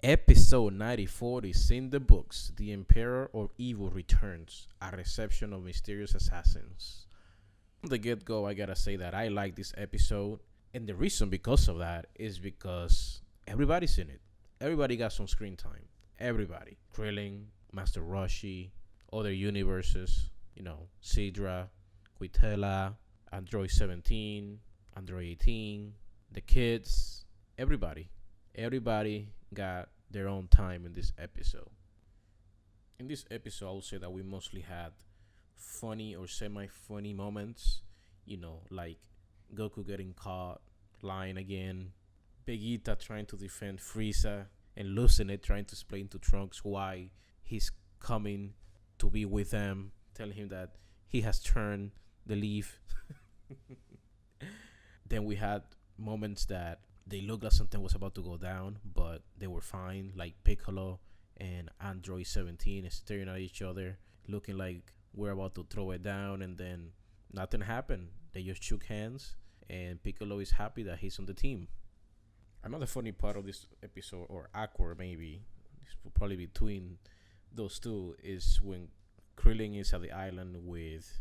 Episode 94 is in the books. The Emperor of Evil returns. A reception of mysterious assassins. From the get go, I gotta say that I like this episode. And the reason because of that is because everybody's in it. Everybody got some screen time. Everybody. Krillin, Master Roshi, other universes, Sidra, Quitella, Android 17, Android 18, the kids, everybody. Everybody got their own time in this episode. In this episode, I would say that we mostly had funny or semi-funny moments, like Goku getting caught, lying again, Vegeta trying to defend Frieza, and losing it, trying to explain to Trunks why he's coming to be with them, telling him that he has turned the leaf. Then we had moments that they looked like something was about to go down, but they were fine, like Piccolo and Android 17 staring at each other, looking like we're about to throw it down, and then nothing happened. They just shook hands, and Piccolo is happy that he's on the team. Another funny part of this episode, or awkward maybe, probably between those two, is when Krillin is at the island with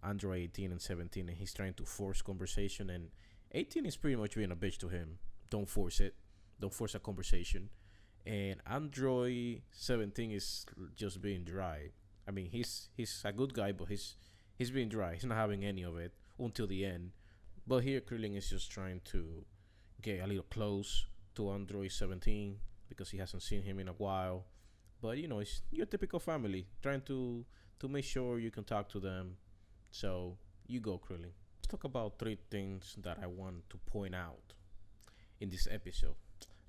Android 18 and 17, and he's trying to force conversation, and 18 is pretty much being a bitch to him. Don't force it. Don't force a conversation. And Android 17 is just being dry. I mean, he's a good guy, but he's being dry. He's not having any of it until the end. But here, Krillin is just trying to get a little close to Android 17 because he hasn't seen him in a while. But it's your typical family, trying to make sure you can talk to them. So you go, Krillin. Let's talk about 3 things that I want to point out in this episode.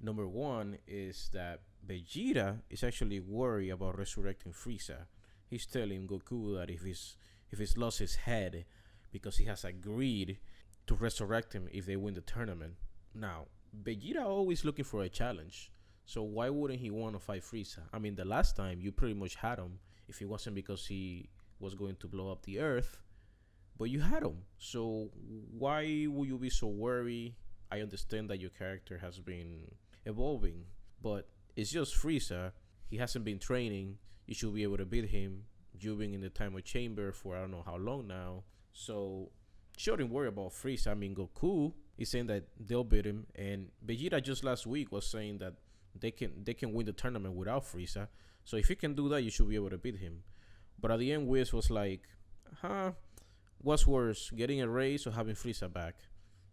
Number 1 is that Vegeta is actually worried about resurrecting Frieza. He's telling Goku that if he's lost his head because he has agreed to resurrect him if they win the tournament. Now, Vegeta always looking for a challenge, so why wouldn't he want to fight Frieza? I mean, the last time you pretty much had him. If it wasn't because he was going to blow up the Earth, but you had him. So why would you be so worried? I understand that your character has been evolving, but it's just Frieza. He hasn't been training. You should be able to beat him. You've been in the time of chamber for I don't know how long now. So shouldn't worry about Frieza. I mean, Goku is saying that they'll beat him, and Vegeta just last week was saying that they can win the tournament without Frieza. So if you can do that, you should be able to beat him. But at the end, Whis was like, what's worse, getting erased or having Frieza back?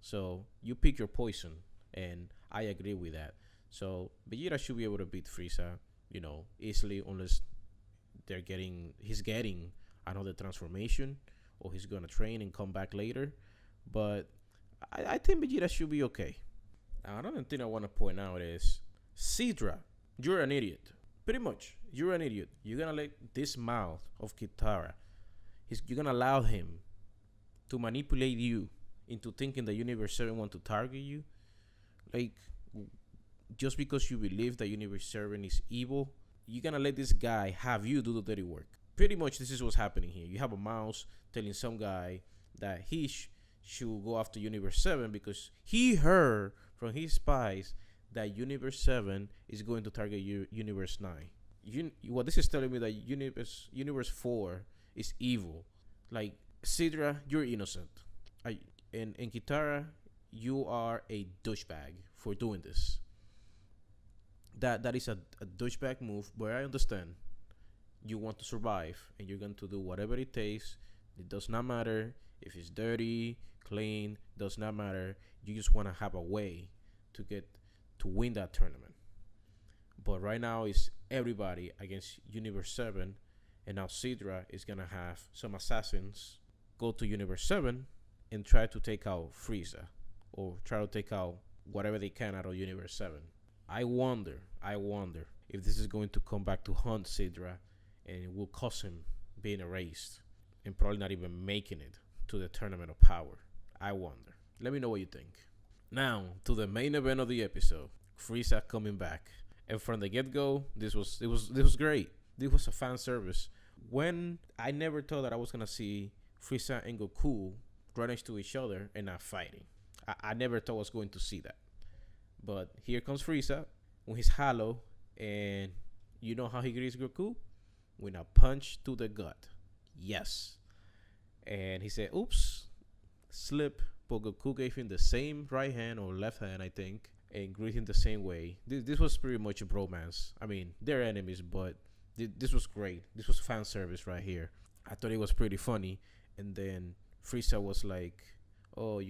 So you pick your poison, and I agree with that. So Vegeta should be able to beat Frieza, easily, unless he's getting another transformation, or he's gonna train and come back later. But I think Vegeta should be okay. Now, another thing I want to point out is Sidra, you're an idiot. Pretty much, you're an idiot. You're gonna let this mouth of Kitara, you're gonna allow him to manipulate you into thinking that Universe 7 want to target you. Like, just because you believe that Universe 7 is evil, you're gonna let this guy have you do the dirty work. Pretty much, this is what's happening here. You have a mouse telling some guy that he should go after Universe 7 because he heard from his spies that Universe 7 is going to target Universe 9. What this is telling me that Universe 4 is evil. Like, Sidra, you're innocent. And Kitara, you are a douchebag for doing this. That is a douchebag move, but I understand. You want to survive, and you're going to do whatever it takes. It does not matter if it's dirty, clean, does not matter. You just want to have a way to win that tournament. But right now, it's everybody against Universe 7, and now Sidra is going to have some assassins go to Universe 7 and try to take out Frieza, or try to take out whatever they can out of Universe 7. I wonder if this is going to come back to haunt Sidra, and it will cause him being erased and probably not even making it to the Tournament of Power. I wonder. Let me know what you think. Now, to the main event of the episode, Frieza coming back. And from the get-go, this was great. This was a fan service. When I never thought that I was gonna see Frieza and Goku right next to each other and not fighting. I never thought I was going to see that. But here comes Frieza with his halo And you know how he greets Goku? With a punch to the gut. Yes. And he said, oops, slip. But Goku gave him the same right hand or left hand, I think, and greeted him the same way. This was pretty much a bromance. I mean, they're enemies, but this was great. This was fan service right here. I thought it was pretty funny. And then Frieza was like, oh,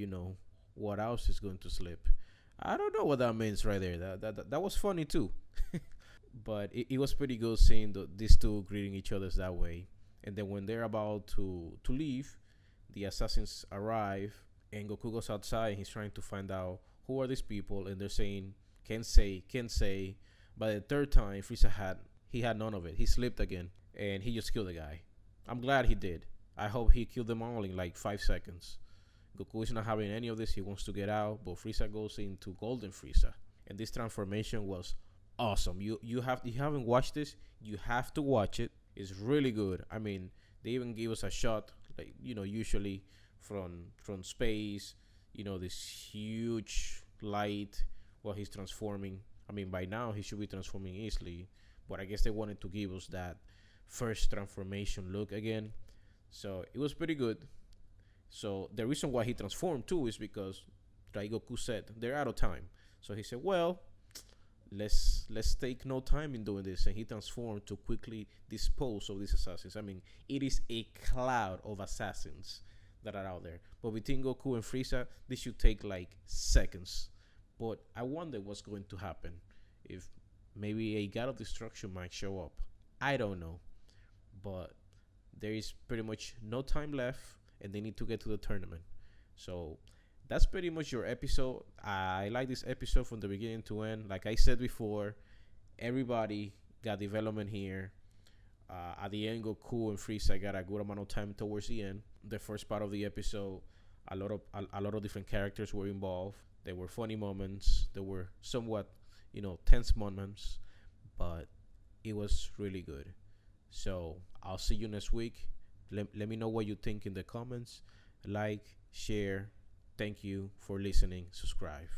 what else is going to slip? I don't know what that means right there. That was funny too. But it was pretty good seeing these two greeting each other that way. And then when they're about to leave, the assassins arrive, and Goku goes outside and he's trying to find out who are these people, and they're saying can't say. By the third time, Frieza had none of it. He slipped again, and he just killed the guy. I'm glad he did. I hope he killed them all in like 5 seconds. Goku is not having any of this. He wants to get out, but Frieza goes into Golden Frieza, and this transformation was awesome. You haven't watched this, you have to watch it. It's really good. I mean, they even gave us a shot, like usually from space. This huge light while he's transforming. I mean, by now he should be transforming easily, but I guess they wanted to give us that first transformation look again. So it was pretty good. So the reason why he transformed too is because Goku said they're out of time. So he said, well, let's take no time in doing this, and he transformed to quickly dispose of these assassins. I mean, it is a cloud of assassins that are out there, but between Goku and Frieza, this should take like seconds. But I wonder what's going to happen, if maybe a God of Destruction might show up. I don't know, but there is pretty much no time left, and they need to get to the tournament. So that's pretty much your episode. I like this episode from the beginning to end. Like I said before, everybody got development here. At the end, Goku and Frieza got a good amount of time towards the end. The first part of the episode, a lot of different characters were involved. There were funny moments. There were somewhat, tense moments, but it was really good. So I'll see you next week. Let me know what you think in the comments. Like, share. Thank you for listening. Subscribe.